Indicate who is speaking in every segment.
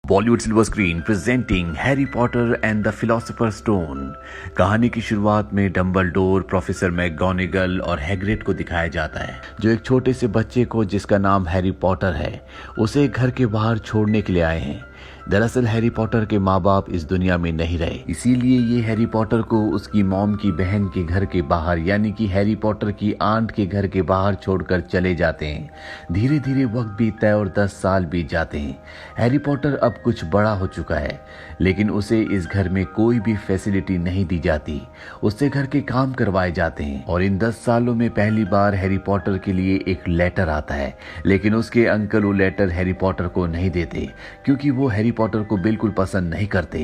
Speaker 1: Bollywood silver screen presenting Harry Potter and the philosopher stone. कहानी की शुरुआत में डंबलडोर, प्रोफेसर मैगगोनेगल और हैग्रिड को दिखाया जाता है, जो एक छोटे से बच्चे को जिसका नाम हैरी पॉटर है उसे घर के बाहर छोड़ने के लिए आए हैं। दरअसल हैरी पॉटर के माँ बाप इस दुनिया में नहीं रहे, इसीलिए ये हैरी पॉटर को उसकी मॉम की बहन के घर के बाहर यानी कि हैरी पॉटर की आंट के घर के बाहर छोड़कर चले जाते हैं। धीरे धीरे वक्त बीतता है और 10 साल बीत जाते हैं। हैरी पॉटर अब कुछ बड़ा हो चुका है, लेकिन उसे इस घर में कोई भी फैसिलिटी नहीं दी जाती। उससे घर के काम करवाए जाते हैं और इन 10 सालों में पहली बार हैरी पॉटर के लिए एक लेटर आता है, लेकिन उसके अंकल वो लेटर हैरी पॉटर को नहीं देते क्योंकि वो हैरी पॉटर को बिल्कुल पसंद नहीं करते।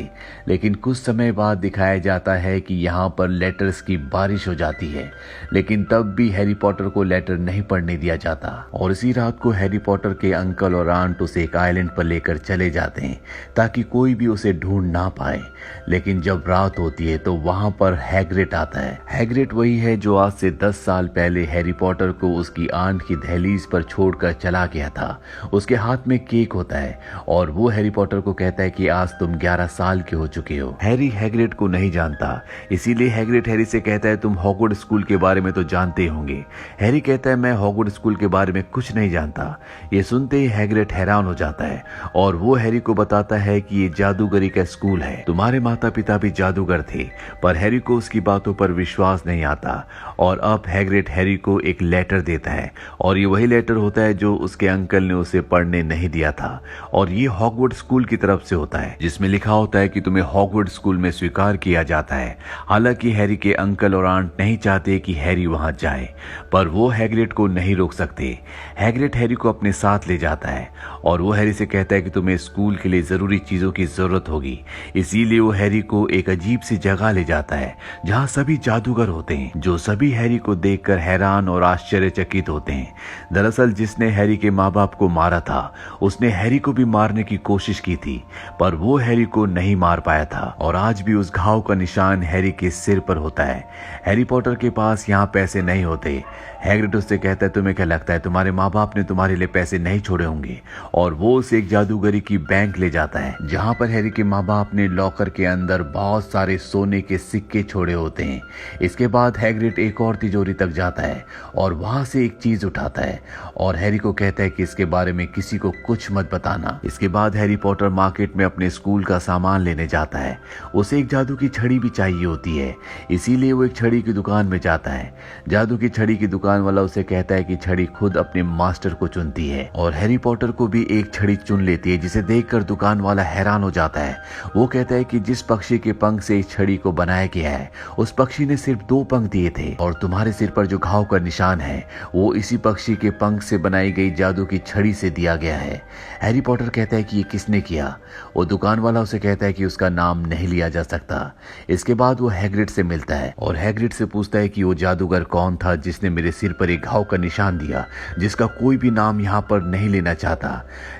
Speaker 1: लेकिन कुछ समय बाद दिखाया जाता है कि यहाँ पर लेटर्स की बारिश हो जाती है, लेकिन तब भी हैरी पॉटर को लेटर नहीं पढ़ने दिया जाता और इसी रात को हैरी पॉटर के अंकल और आंट उसे एक आइलैंड पर लेकर चले जाते हैं ताकि कोई भी उसे ढूंढ ना पाए। लेकिन जब रात होती है तो वहां पर हैग्रिड आता है। हैग्रिड वही है जो आज से 10 साल पहले हैरी पॉटर को उसकी आंट की दहलीज पर छोड़कर चला गया था। उसके हाथ में केक होता है और वो हैरी पॉटर को कहता है कि आज तुम 11 साल के हो चुके हो। हैरी हैग्रिड को नहीं जानता, इसीलिए हैग्रिड हैरी से कहता है तुम हॉगवर्ड स्कूल के बारे में तो जानते होंगे। हैरी कहता है मैं हॉगवर्ड स्कूल के बारे में कुछ नहीं जानता। ये सुनते ही हैग्रिड हैरान हो जाता है और वो हैरी को बताता है कि ये जादूगरी का स्कूल है। तुम्हारे माता पिता भी जादूगर थे, पर हैरी को उसकी बातों पर विश्वास नहीं आता और अब हैग्रिड हैरी को एक लेटर देता है और ये वही लेटर होता है जो उसके अंकल ने उसे पढ़ने नहीं दिया था और ये हॉगवर्ड स्कूल की तरफ से होता है, जिसमें लिखा होता है कि तुम्हें हॉगवर्ड स्कूल में स्वीकार किया जाता है। हालांकि हैरी के अंकल और आंट नहीं चाहते कि हैरी वहां जाए, पर वो हैग्रिड को नहीं रोक सकते। हैग्रिड हैरी को अपने साथ ले जाता है और वो हैरी से कहता है कि तुम्हें स्कूल के लिए जरूरी चीजों की जरूरत होगी, इसीलिए वो हैरी को एक अजीब सी जगह ले जाता है जहां सभी जादूगर होते हैं, जो सभी हैरी को देखकर हैरान और आश्चर्यचकित होते हैं। दरअसल जिसने हैरी के माँ बाप को मारा था उसने हैरी को भी मारने की कोशिश की थी, पर वो हैरी को नहीं मार पाया था और आज भी उस घाव का निशान हैरी के सिर पर होता है। हैरी पॉटर के पास यहाँ पैसे नहीं होते। हैग्रिड उससे कहता है तुम्हें क्या लगता है तुम्हारे माँ बाप ने तुम्हारे लिए पैसे नहीं छोड़े होंगे, और वो उसे एक जादूगरी की बैंक ले जाता है जहाँ पर हैरी के माँ बाप ने लॉकर के अंदर बहुत सारे सोने के सिक्के छोड़े होते हैं। इसके बाद हैग्रिड एक और तिजोरी तक जाता है और वहां से एक चीज उठाता है और हैरी को कहता है कि इसके बारे में किसी को कुछ मत बताना। इसके बाद हैरी पॉटर मार्केट में अपने स्कूल का सामान लेने जाता है। उसे एक जादू की छड़ी भी चाहिए होती है, इसीलिए वो एक छड़ी की दुकान में जाता है। जादू की छड़ी की दुकान वाला उसे कहता है कि छड़ी खुद अपने मास्टर को चुनती है और हैरी पॉटर को भी एक छड़ी चुन लेती है, जिसे देखकर दुकान वाला हैरान हो जाता है। वो कहता है कि जिस पक्षी के पंख से इस छड़ी को बनाया गया है उस पक्षी ने सिर्फ 2 पंख दिए थे और तुम्हारे सिर पर जो घाव का निशान है वो इसी पक्षी के पंख से बनाई गई जादू की छड़ी से दिया गया है। हैरी पॉटर कहता है कि ये किसने किया। वो दुकान वाला उसे कहता है कि उसका नाम नहीं लिया जा सकता। इसके बाद वो हैग्रिड से मिलता है और हैग्रिड से पूछता है कि वो जादूगर कौन था जिसने मेरे सिर पर एक घाव का निशान दिया, जिसका कोई भी नाम यहाँ पर नहीं लेना चाहता।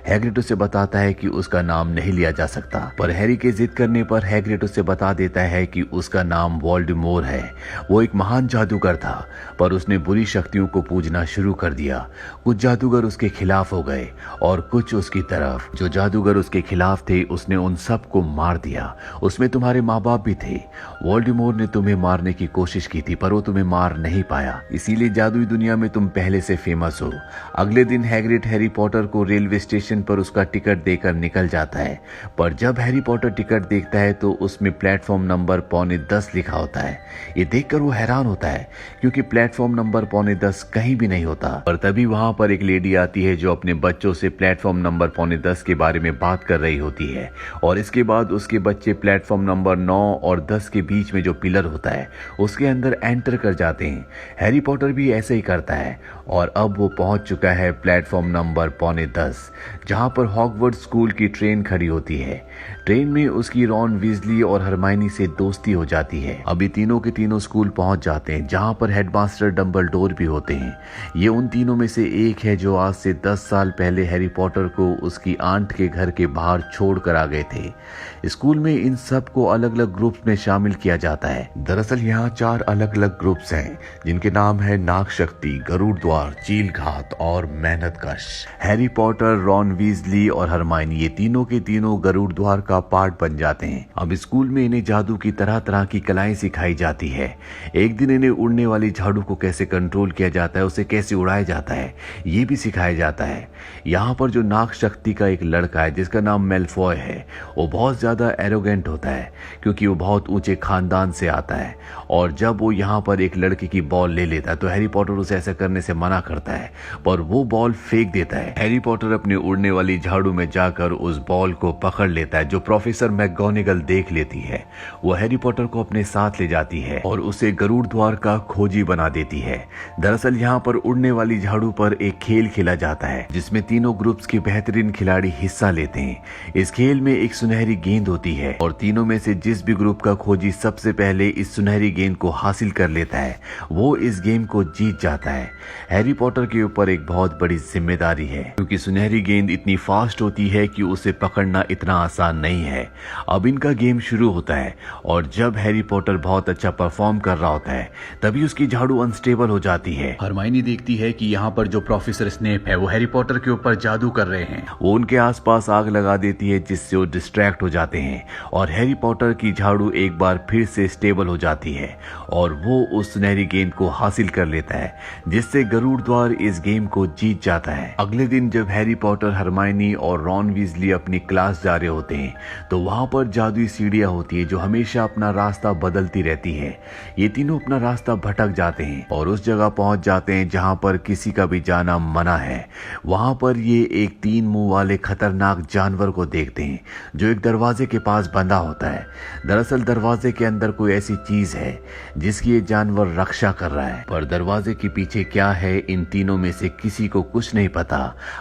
Speaker 1: हैग्रिड उसे बताता है कि उसका नाम नहीं लिया जा सकता, पर हैरी के जिद करने पर हैग्रिड उसे बता देता है कि उसका नाम वोल्डेमॉर्ट है। वो एक महान जादूगर था, पर उसने बुरी शक्तियों को पूजना शुरू कर दिया। कुछ जादूगर उसके खिलाफ हो गए और कुछ उसकी तरफ। जो जादूगर उसके खिलाफ थे उसने उन सबको मार दिया, उसमें तुम्हारे माँ बाप भी थे। वोल्डेमॉर्ट ने तुम्हें मारने की कोशिश की थी, पर वो तुम्हें मार नहीं पाया, इसीलिए जादुई दुनिया में तुम पहले से फेमस हो। अगले दिन हैग्रिड हैरी पॉटर को रेलवे स्टेशन पर उसका टिकट देकर निकल जाता है, पर जब हैरी पॉटर टिकट देखता है तो उसमें प्लेटफॉर्म नंबर 9:45 लिखा होता है। ये देखकर वो हैरान होता है क्योंकि प्लेटफॉर्म नंबर 9:45 कहीं भी नहीं होता। पर तभी वहां पर एक लेडी आती है जो अपने बच्चों से प्लेटफॉर्म नंबर 9:45 के बारे में बात कर रही होती है और इसके बाद उसके बच्चे प्लेटफॉर्म नंबर 9 और 10 के बीच में जो पिलर होता है उसके अंदर एंटर कर जाते हैं। हैरी पॉटर भी ऐसे ही करता है और अब वो पहुंच चुका है प्लेटफॉर्म नंबर 9:45 जहां पर हॉगवर्ड स्कूल की ट्रेन खड़ी होती है। ट्रेन में उसकी रॉन वीजली और हरमाइनी से दोस्ती हो जाती है। अभी तीनों के तीनों स्कूल पहुंच जाते हैं जहां पर हेडमास्टर डंबलडोर भी होते हैं। ये उन तीनों में से एक है जो आज से 10 साल पहले हैरी पॉटर को उसकी आंट के घर के बाहर छोड़ कर आ गए थे। स्कूल में इन सब को अलग अलग ग्रुप्स में शामिल किया जाता है। दरअसल यहाँ 4 अलग अलग ग्रुप्स हैं जिनके नाम है नाग नाग शक्ति, गरुड़ द्वार, चील घात और मेहनत कश। हैरी पॉटर, रॉन वीजली और हरमाइनी ये तीनों के तीनों गरुड़ द्वार का पार्ट बन जाते हैं। अब स्कूल में इन्हें जादू की तरह तरह की कलाएं सिखाई जाती है। एक दिन इन्हें उड़ने वाली झाड़ू को कैसे कंट्रोल किया जाता है, उसे कैसे उड़ाया जाता है, ये भी सिखाया जाता है। यहाँ पर जो नाग शक्ति का एक लड़का है जिसका नाम मेलफॉय है, वो बहुत ज्यादा एरोगेंट होता है क्योंकि वो बहुत ऊंचे खानदान से आता है। और जब वो यहाँ पर एक लड़के की बॉल ले लेता है तो हैरी पॉटर उसे ऐसा करने से मना करता है, पर वो बॉल फेंक देता है। हैरी पॉटर अपने उड़ने वाली झाड़ू में जाकर उस बॉल को पकड़ लेता है, जो प्रोफेसर मैकगोनागल देख लेती है। वो हैरी पॉटर को अपने साथ ले जाती है और उसे गरुड़ द्वार का खोजी बना देती है। दरअसल यहाँ पर उड़ने वाली झाड़ू पर एक खेल खेला जाता है जिसमें तीनों ग्रुप्स के बेहतरीन खिलाड़ी हिस्सा लेते हैं। इस खेल में एक सुनहरी गेंद होती है और तीनों में से जिस भी ग्रुप का खोजी सबसे पहले इस सुनहरी गेंद को हासिल कर लेता है, वो इस गेम को जीत जाता है। हैरी पॉटर के ऊपर एक बहुत बड़ी जिम्मेदारी है क्योंकि सुनहरी गेंद इतनी फास्ट होती है कि उसे पकड़ना इतना आसान नहीं है। अब इनका गेम शुरू होता है और जब हैरी पॉटर बहुत अच्छा परफॉर्म कर रहा होता है तभी उसकी झाड़ू अनस्टेबल हो जाती है। हरमाइनी देखती है कि यहाँ पर जो प्रोफेसर स्नेप है वो हैरी पॉटर के ऊपर जादू कर रहे हैं। वो उनके आसपास आग लगा देती है जिससे वो डिस्ट्रैक्ट हो जाते हैं और हैरी पॉटर की झाड़ू एक बार फिर से स्टेबल हो जाती है और वो उस सुनहरी गेंद को हासिल कर लेता है, जिससे गरुड़ द्वार इस गेम को जीत जाता है। अगले दिन जब हैरी पॉटर, हरमाइनी और रॉन वीजली अपनी क्लास जा रहे होते हैं तो वहां पर जादुई सीढ़ियां होती है जो हमेशा अपना रास्ता बदलती रहती है। ये तीनों अपना रास्ता भटक जाते हैं और उस जगह पहुंच जाते हैं जहां पर किसी का भी जाना मना है। वहां पर ये एक 3 मुंह वाले खतरनाक जानवर को देखते हैं जो एक दरवाजे के पास बंधा होता है। दरअसल दरवाजे के अंदर कोई ऐसी चीज है जिसकी ये जानवर रक्षा कर रहा है, पर दरवाजे के पीछे क्या है इन तीनों में से किसी को कुछ नहीं पता।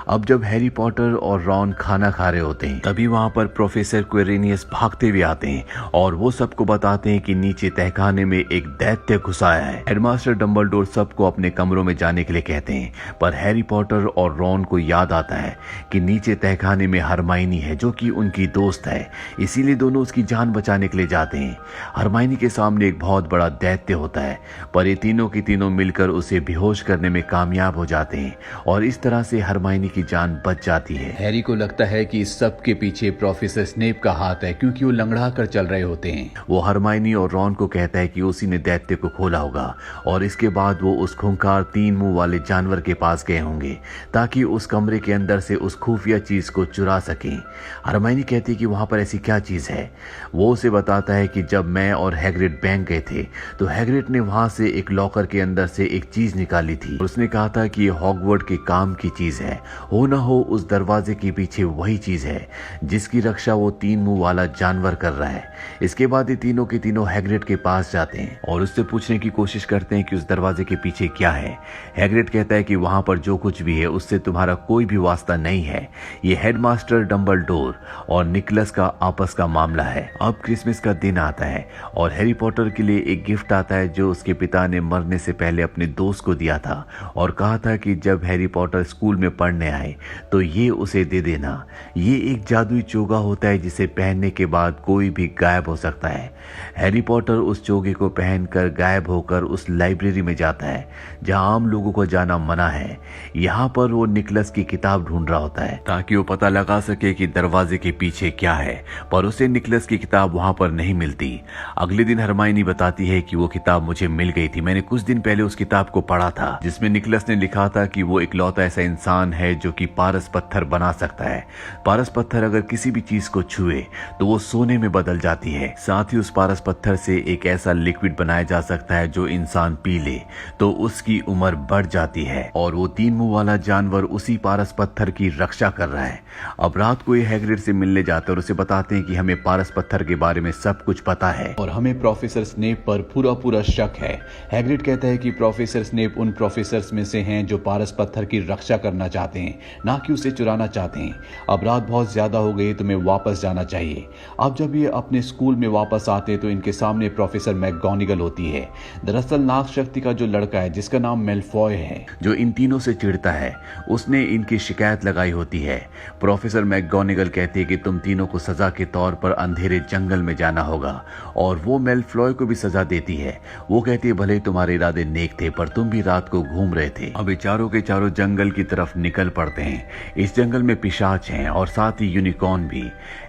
Speaker 1: अब जब हैरी पॉटर और रॉन खाना खा रहे होते हैं तभी वहां पर प्रोफेसर क्वेरेनियस भागते हुए आते हैं और वो सबको बताते हैं कि नीचे तहखाने में एक दैत्य घुसा आया है। हेडमास्टर डंबलडोर सबको अपने कमरों में जाने के लिए कहते हैं, पर हैरी पॉटर और रॉन को याद आता है कि नीचे तहखाने में हरमाइनी है जो कि उनकी दोस्त है, इसीलिए दोनों उसकी जान बचाने के लिए जाते हैं। हरमाइनी के सामने एक बहुत बड़ा दैत्य होता है, पर ये तीनों की तीनों मिलकर उसे बेहोश करने में कामयाब हो जाते हैं और इस तरह से हरमाइनी की जान बच जाती है। हैरी को लगता है कि इस सब के पीछे प्रोफेसर स्नेप का हाथ है क्योंकि वो लंगड़ा कर चल रहे होते हैं। वो हरमाइनी और रॉन को कहता है कि उसी ने दैत्य को खोला होगा और इसके बाद वो उस खूंखार 3 मुंह वाले जानवर के पास गए होंगे ताकि उस कमरे के अंदर से उस खुफिया चीज को चुरा सकें। हरमाइनी कहती है कि वहां पर ऐसी क्या चीज है। वो उसे बताता है कि जब मैं और हैग्रिड बैंक गए थे तो हैग्रिड ने वहां से एक लॉकर के अंदर से एक चीज निकाली थी। उसने कहा था कि ये हॉगवर्ड के काम की चीज है, हो ना हो उस दरवाजे के पीछे वही चीज है जिसकी रक्षा वो 3 मुंह वाला जानवर कर रहा है। इसके बाद ये तीनों के तीनों हैग्रिड के पास जाते हैं और उससे पूछने की कोशिश करते हैं कि उस दरवाजे के पीछे क्या है। हैग्रिड कहता है कि वहां पर जो कुछ भी है उससे तुम्हारा कोई भी वास्ता नहीं है, ये हेडमास्टर डंबलडोर और निकोलस का आपस का मामला है। अब क्रिसमस का दिन आता है और हैरी पॉटर के लिए एक गिफ्ट आता है जो उसके पिता ने मरने से पहले अपने दोस्त को दिया था और कहा था कि जब हैरी पॉटर स्कूल में पढ़ने आए तो ये उसे दे देना। ये एक जादुई चोगा होता है जिसे पहनने के बाद कोई भी गायब हो सकता है। हैरी पॉटर उस चोगे को पहनकर गायब होकर उस लाइब्रेरी में जाता है जहां आम लोगों को जाना मना है। यहाँ पर वो निकोलस की किताब ढूंढ रहा होता है ताकि वो पता लगा सके कि दरवाजे के पीछे क्या है, पर उसे निकोलस की किताब वहां पर नहीं मिलती। अगले दिन हरमाइनी बताती है कि वो किताब मुझे मिल गई थी, मैंने कुछ दिन पहले उस किताब को पढ़ा था जिसमें निकोलस ने लिखा था कि वो इकलौता ऐसा इंसान है जो कि पारस पत्थर बना सकता है। पारस पत्थर अगर किसी भी चीज को छुए तो वो सोने में बदल जाती है। साथ ही उस पारस पत्थर से एक ऐसा लिक्विड बनाया जा सकता है जो इंसान पी ले तो उसकी उम्र बढ़ जाती है और वो 3 मुंह वाला जानवर उसी पारस पत्थर की रक्षा कर रहा है। अब रात को ये हैग्रिड से मिलने जाते हैं और उसे बताते हैं कि हमें पारस पत्थर के बारे में सब कुछ पता है और हमें प्रोफेसर स्नेप पर पूरा शक है। हैग्रिड कहता है कि प्रोफेसर स्नेप उन प्रोफेसर्स में से हैं जो पारस पत्थर की रक्षा करना चाहते हैं, ना कि उसे चुराना चाहते हैं। अब रात बहुत ज्यादा हो गई, तुम्हें वापस जाना चाहिए। अब जब ये अपने स्कूल में वापस आते तो इनके सामने प्रोफेसर मैकगोनागल होती है। दरअसल नाग शक्ति का जो लड़का है जिसका नाम मेलफॉय है, जो इन तीनों से चिढ़ता है, उसने इनकी शिकायत लगाई होती है। प्रोफेसर मैकगोनागल कहती है कि तुम तीनों को सजा के तौर पर अंधेरे जंगल में जाना होगा और वो मेलफॉय को भी सजा देती है। वो कहती है भले ही तुम्हारे इरादे नेक थे पर तुम भी रात को घूम रहे थे। अब ये चारों के चारों जंगल की तरफ निकल पड़ते हैं। इस जंगल में पिशाच हैं और साथ ही यूनिकॉर्न भी।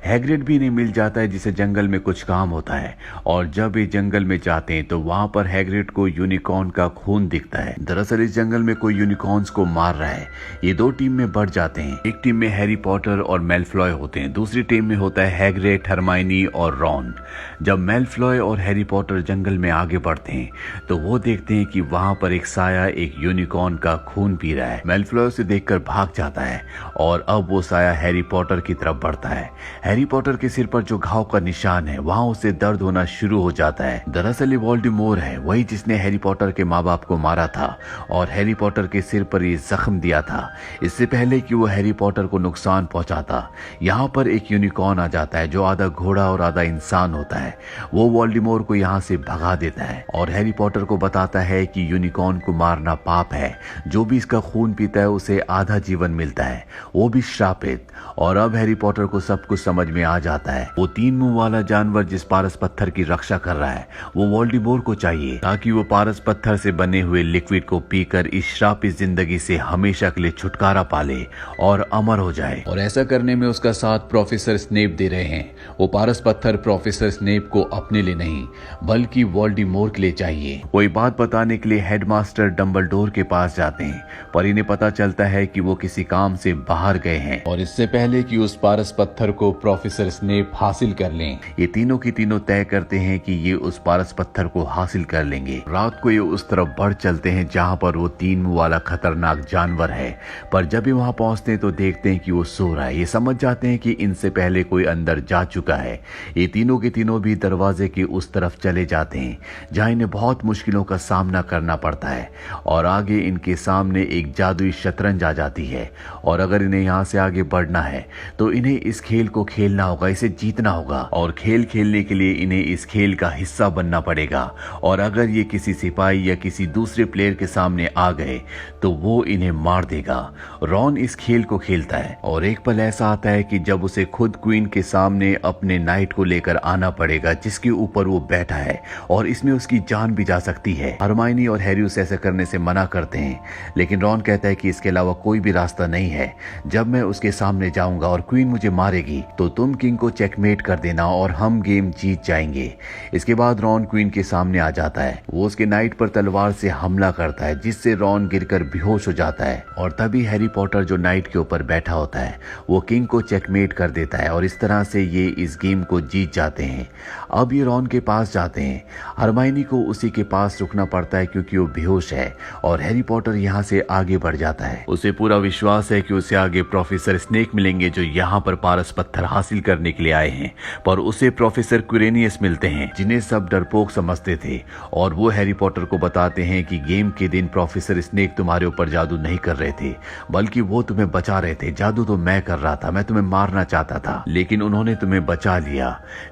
Speaker 1: हैग्रिड भी इन्हें मिल जाता है जिसे जंगल में कुछ काम होता है, और जब ये जंगल में जाते हैं तो वहां पर हैग्रिड को यूनिकॉर्न का खून दिखता है। दरअसल इस जंगल में कोई यूनिकॉर्न्स को मार रहा है। ये दो टीम में बढ़ जाते हैं। एक टीम में हैरी पॉटर और मेलफ्लॉय होते हैं, दूसरी टीम में होता है हैग्रिड, हरमाइनी और रॉन। जब मेलफ्लॉय और हैरी पॉटर जंगल में आगे बढ़ते हैं तो वो देखते हैं कि वहां पर एक साया एक यूनिकॉर्न का खून पी रहा है। मेलफ्लॉय उसे देखकर भाग जाता है और अब वो साया हैरी पॉटर की तरफ बढ़ता है। हैरी पॉटर के सिर पर जो घाव का निशान है वहां उसे दर्द होना शुरू हो जाता है। दरअसल ये वोल्डेमॉर्ट है, वही जिसने हैरी पॉटर के माँ बाप को मारा था और हैरी पॉटर के सिर पर ये जख्म दिया था इससे पहले कि वो हैरी पॉटर को नुकसान पहुंचाता। यहाँ पर एक यूनिकॉर्न आ जाता है जो आधा घोड़ा और आधा इंसान होता है। वो वोल्डेमॉर्ट को यहाँ से भगा देता है और हैरी पॉटर को बताता है कि यूनिकॉर्न को मारना पाप है, जो भी इसका खून पीता है उसे आधा जीवन मिलता है, वो भी श्रापित। और अब हैरी पॉटर को सब कुछ समझ में आ जाता है। वो 3 मुंह वाला जानवर जिस पारस पत्थर की रक्षा कर रहा है वो वोल्डेमॉर्ट को चाहिए ताकि वो पारस पत्थर से बने हुए लिक्विड को पीकर इस श्रापित जिंदगी से हमेशा के लिए छुटकारा पाले और अमर हो जाए। और ऐसा करने में उसका साथ प्रोफेसर स्नेप दे रहे हैं। वो पारस पत्थर प्रोफेसर स्नेप को अपने लिए नहीं बल्कि वोल्डेमॉर्ट के लिए चाहिए। वो ये बात बताने के लिए हेडमास्टर डंबलडोर के पास जाते हैं, पर इन्हें पता चलता है कि वो किसी काम से बाहर गए हैं और इससे पहले कि उस पारस पत्थर को प्रोफेसर स्नेप हासिल कर लें, ये तीनों की तीनों तय करते हैं कि ये उस पारस पत्थर को हासिल कर लेंगे। रात को ये उस तरफ बढ़ चलते हैं जहां पर वो 3 मुंह वाला खतरनाक जानवर है, पर जब ये वहां पहुंचते हैं तो देखते हैं कि वो सो रहा है। ये समझ जाते हैं कि इनसे पहले कोई अंदर जा चुका है। ये तीनों के तीनों भी दरवाजे के उस तरफ चले जाते हैं जहां इन्हें बहुत मुश्किलों का सामना करना पड़ता है और आगे इनके सामने एक जादुई शतरंज आ जाती है। और अगर इन्हें यहाँ से आगे बढ़ना है तो इन्हें इस खेल को खेलना होगा, इसे जीतना होगा और खेल खेलने के लिए इन्हें इस खेल का हिस्सा बनना पड़ेगा। और अगर ये किसी सिपाही या किसी दूसरे प्लेयर के सामने आ गए तो वो इन्हें मार देगा। रॉन इस खेल को खेलता है और एक पल ऐसा आता है कि जब उसे खुद क्वीन के सामने अपने नाइट को लेकर आना पड़ेगा जिसके ऊपर वो बैठा है और इसमें उसकी जान भी जा सकती है। हरमाइनी और हैरी उसे ऐसा करने से मना करते हैं, लेकिन रॉन कहता है कि इसके अलावा कोई भी रास्ता नहीं है। जब मैं उसके सामने जाऊंगा और क्वीन मुझे मारेगी तो तुम किंग को चेकमेट कर देना और हम गेम जीत जाएंगे। इसके बाद रॉन क्वीन के सामने आ जाता है। वो उसके नाइट पर तलवार से हमला करता है जिससे रॉन गिरकर बेहोश हो जाता है और तभी हैरी पॉटर जो नाइट के ऊपर बैठा होता है वो किंग को चेकमेट कर देता है और इस तरह से ये इस गेम को जीत जाते हैं। अब ये रॉन के पास जाते हैं। हरमाइनी को उसी के पास रुकना पड़ता है क्योंकि वो बेहोश है और हैरी पॉटर यहाँ से आगे बढ़ जाता है। उसे पूरा विश्वास है कि उसे आगे प्रोफेसर स्नेक मिलेंगे जो यहाँ पर पारस पत्थर हासिल करने के लिए आए हैं, पर उसे प्रोफेसर क्विरेनियस मिलते हैं जिन्हें सब डरपोक समझते थे और वो हैरी पॉटर को बताते हैं कि गेम के दिन प्रोफेसर स्नेक तुम्हारे ऊपर जादू नहीं कर रहे थे बल्कि वो तुम्हें बचा रहे थे। जादू तो मैं कर रहा था, मैं तुम्हें मारना चाहता था लेकिन उन्होंने तुम्हें बचा लिया।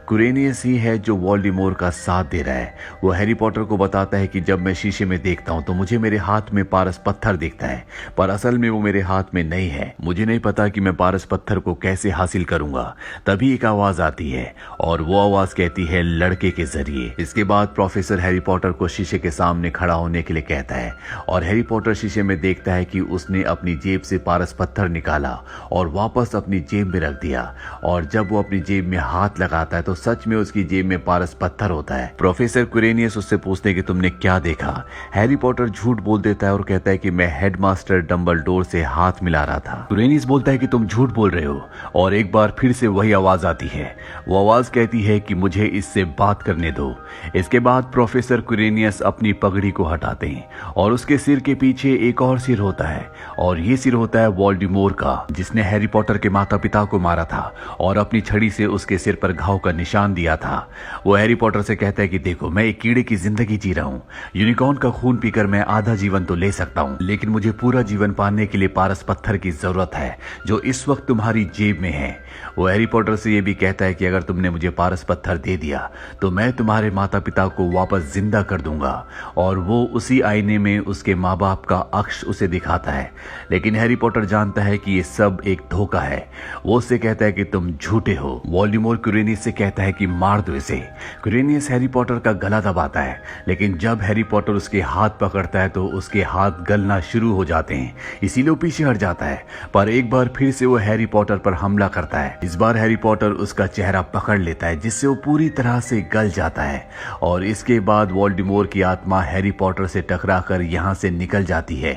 Speaker 1: क्विरेनियस ही है जो वोल्डेमॉर्ट का साथ दे रहा है। वो हैरी पॉटर को बताता है कि जब मैं शीशे में देखता हूँ तो मुझे मेरे हाथ में पारस पत्थर दिखता है, पर असल में वो मेरे हाथ में नहीं है। मुझे नहीं पता कि मैं पारस पत्थर को कैसे हासिल करूंगा। तभी एक आवाज आती है और वो आवाज कहती है लड़के के जरिए। इसके बाद प्रोफेसर हैरी पॉटर को शीशे के सामने खड़ा होने के लिए कहता है और हैरी पॉटर शीशे में देखता है कि उसने अपनी जेब से पारस पत्थर निकाला और वापस अपनी जेब में रख दिया। और जब वो अपनी जेब में हाथ लगाता है तो सच में उसकी जेब में पारस पत्थर होता है। प्रोफेसर क्विरेनियस उससे पूछते हैं कि तुमने क्या देखा। हैरी पॉटर झूठ बोल देता है और कहता है कि मैं हेडमास्टर डंबलडोर से हाथ मिला रहा था। क्विरेनियस बोलता है कि तुम झूठ बोल रहे हो और एक बार फिर से वही आवाज आती है। वो आवाज कहती है कि मुझे इससे बात करने दो। इसके बाद प्रोफेसर क्विरेनियस अपनी पगड़ी को हटाते हैं और उसके सिर के पीछे एक और सिर होता है और ये सिर होता है वोल्डेमॉर्ट का, जिसने हैरी पॉटर के माता पिता को मारा था और अपनी छड़ी से उसके सिर पर घाव का निशान दिया था। वो हैरी पॉटर से कहता है कि देखो मैं एक कीड़े की जिंदगी जी रहा हूँ। यूनिकॉर्न का खून पीकर मैं आधा जीवन तो ले सकता हूँ लेकिन मुझे पूरा जीवन पाने के लिए पारस पत्थर की जरूरत है जो इस वक्त तुम्हारी जेब में है। वो हैरी पॉटर से ये भी कहता है कि अगर तुमने मुझे पारस पत्थर दे दिया तो मैं तुम्हारे माता पिता को वापस जिंदा कर दूंगा। और वो उसी आईने में उसके माँ बाप का अक्ष उसे दिखाता है, लेकिन हैरी पॉटर जानता है कि ये सब एक धोखा है। वो उससे कहता है कि तुम झूठे हो। वोल्डेमॉर्ट क्विरेनियस से कहता है कि मार दो इसे। क्विरेनियस हैरी पॉटर का गला दबाता है, लेकिन जब हैरी पॉटर उसके उसके हाथ पकड़ता है तो उसके हाथ गलना शुरू हो जाते हैं, इसीलिए वो पीछे हट जाता है। पर एक बार फिर से वो हैरी पॉटर पर हमला करता है। इस बार हैरी पॉटर उसका चेहरा पकड़ लेता है, जिससे वो पूरी तरह से गल जाता है और इसके बाद वोल्डेमॉर्ट की आत्मा हैरी पॉटर से टकराकर यहाँ से निकल जाती है।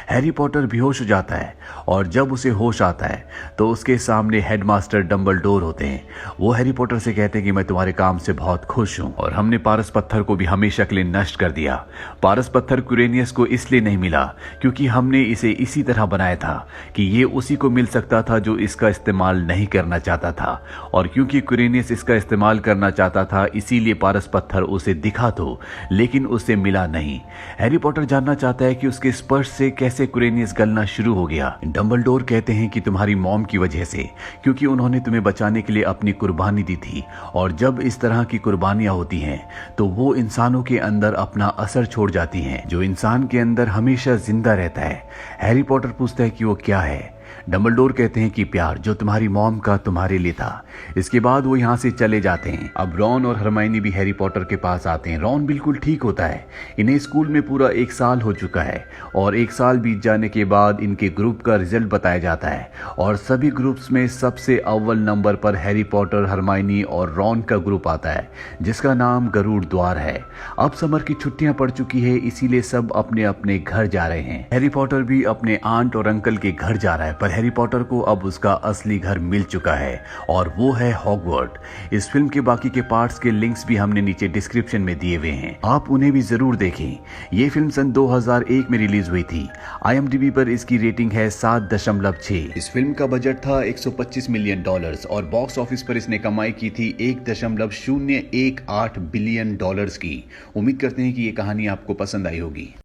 Speaker 1: हैरी पॉटर बेहोश हो जाता है और जब उसे होश आता है तो उसके सामने हेडमास्टर डंबलडोर होते हैं। वो हैरी पॉटर से कहते हैं कि मैं तुम्हारे काम से बहुत खुश हूं और हमने पारस पत्थर को भी हमेशा के लिए नष्ट कर दिया। पारस पत्थर क्यूरेनियस को इसलिए नहीं मिला क्योंकि हमने इसे इसी तरह बनाया था कि ये उसी को मिल सकता था जो इसका इस्तेमाल नहीं करना चाहता था, और क्योंकि क्यूरेनियस इसका इस्तेमाल करना चाहता था इसीलिए पारस पत्थर उसे दिखा तो, लेकिन उसे मिला नहीं। हैरी पॉटर जानना चाहता है कि उसके स्पर्श से कैसे क्यूरेनियस गलना शुरू हो गया। डंबलडोर कहते हैं कि तुम्हारी मॉम की वजह से, क्योंकि उन्होंने तुम्हें बचाने के लिए अपनी कुर्बानी दी थी, और जब इस तरह की कुर्बानियां होती हैं तो वो इंसानों के अंदर अपना असर छोड़ जाती हैं, जो इंसान के अंदर हमेशा जिंदा रहता है। हैरी पॉटर पूछता है कि वो क्या है। डंबलडोर कहते हैं कि प्यार जो तुम्हारी मॉम का तुम्हारे लिए था। इसके बाद वो यहाँ से चले जाते हैं। अब रॉन और हरमाइनी भी हैरी पॉटर के पास आते हैं। रॉन बिल्कुल ठीक होता है। इन्हें स्कूल में पूरा 1 साल हो चुका है और 1 साल बीत जाने के बाद इनके ग्रुप का रिजल्ट बताया जाता है और सभी ग्रुप्स में सबसे अव्वल नंबर पर हैरी पॉटर, हरमाइनी और रॉन का ग्रुप आता है, जिसका नाम गरुड़ द्वार है। अब समर की छुट्टियां पड़ चुकी है, इसीलिए सब अपने अपने घर जा रहे हैं। हैरी पॉटर भी अपने आंट और अंकल के घर जा रहा है, पर हैरी पॉटर को अब उसका असली घर मिल चुका है और वो है हॉगवर्ट। इस फिल्म के बाकी के पार्ट्स के लिंक्स भी हमने नीचे डिस्क्रिप्शन में दिए हुए हैं, आप उन्हें भी जरूर देखें। ये फिल्म सन 2001 में रिलीज हुई थी। IMDb पर इसकी रेटिंग है 7.6। इस फिल्म का बजट था $125 मिलियन और बॉक्स ऑफिस पर इसने कमाई की थी $1.018 बिलियन की। उम्मीद करते हैं कि ये कहानी आपको पसंद आई होगी।